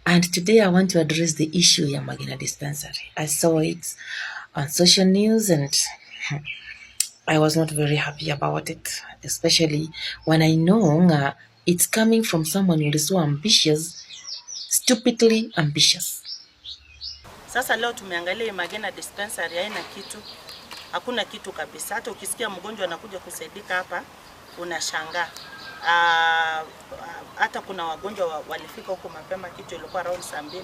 And today I want to address the issue ya Magena dispensary. I saw it on social news and I was not very happy about it, especially when I know it's coming from someone who is so ambitious, stupidly ambitious. Sasa leo tumeangalia Magena dispensary haina kitu. Hakuna kitu kabisa. Hata ukisikia mgonjwa anakuja kusaidika hapa unashangaa. Hata kuna wagonjwa walifika huko mapema, kitu ilikuwa around saa 2.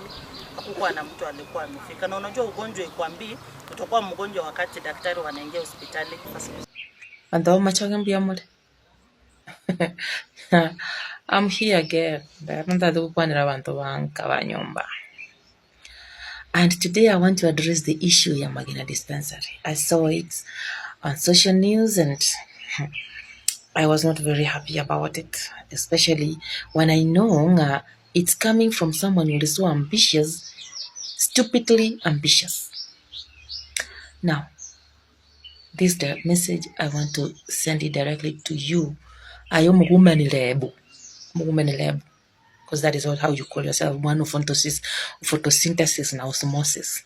Hakukuwa na mtu alikuwa amefika. Na unajua ugonjwa ikwambii utakuwa mgonjwa wakati daktari wanaingia hospitali. Ando machagambia mole. I'm here again. And today I want to address the issue ya Magena dispensary. I saw it on social news and I was not very happy about it, especially when I know it's coming from someone who is so ambitious, stupidly ambitious. Now, this message I want to send it directly to you. I am Women Rep, because that is how you call yourself, one of photosynthesis and osmosis.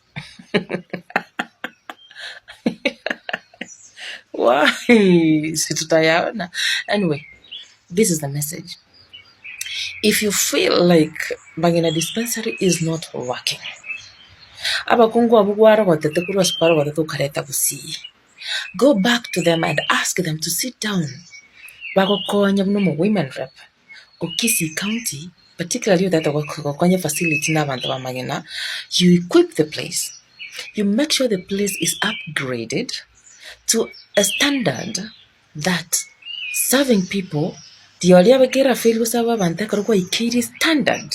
Why? Anyway, this is the message. If you feel like Magena dispensary is not working, go back to them and ask them to sit down. Women Rep Okisi County, particularly that facility na bantu ba Magena, you equip the place. You make sure the place is upgraded to a standard that serving people standard.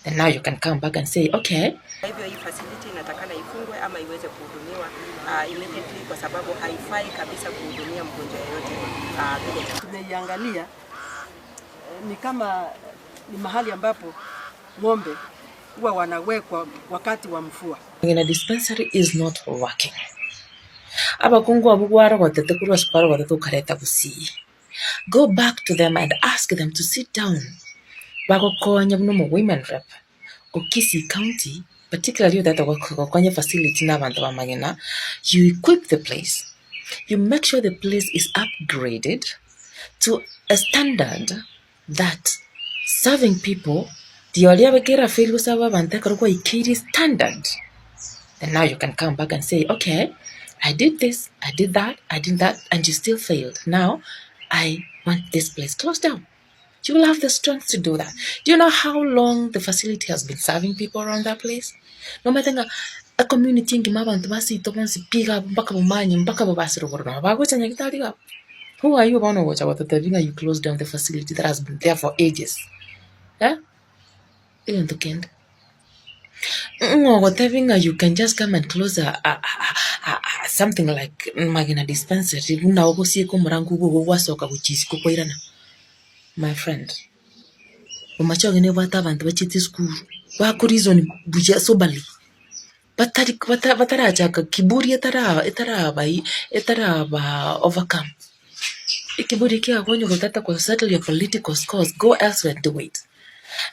And now you can come back and say, okay, facility inatakana ifungwe ama iweze kuhudumiwa immediately kwa sababu haifai kabisa kuhudumia mgonjwa yote. Tumeiangalia ni kama ni mahali ambapo ng'ombe huwa wanawekwa wakati wa mvua. Magena dispensary is not working. Go back to them and ask them to sit down. Women Rep Okisi County, particularly that facility na bantu ba Magena, you equip the place. You make sure the place is upgraded to a standard that serving people standard. And now you can come back and say, okay, I did this, I did that, I did that, and you still failed. Now, I want this place closed down. You will have the strength to do that. Do you know how long the facility has been serving people around that place? No matter a community who are you going to watch about the you close down the facility that has been there for ages? Yeah? Whatever you can just come and close something like Magena dispensary. My friend, umachogene bata abantu bachiti school bakurizoni buja sobali batarajaga kiburi etaraba overcome ikiburi kia gonyo gotata ko settle your political scores. Go elsewhere and do it.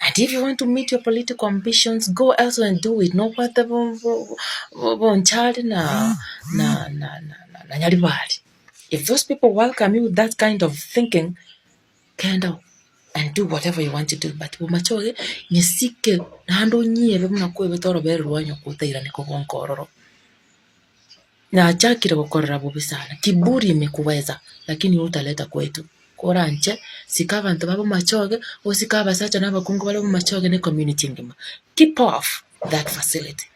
And if you want to meet your political ambitions, go elsewhere and do it. No matter if those people welcome you with that kind of thinking, kind and do whatever you want to do. But umachoge nyesike nando nyebe mnakuwe betoro beru wanyo kutaira niko konkororo na achakira gukorera bubi sana. Kiburi imekuweza lakini utaleta kwetu koranje sikaba abantu babo machoge o sikaba sacha n'abakungu bale mu machoge ne community ngima. Keep off that facility.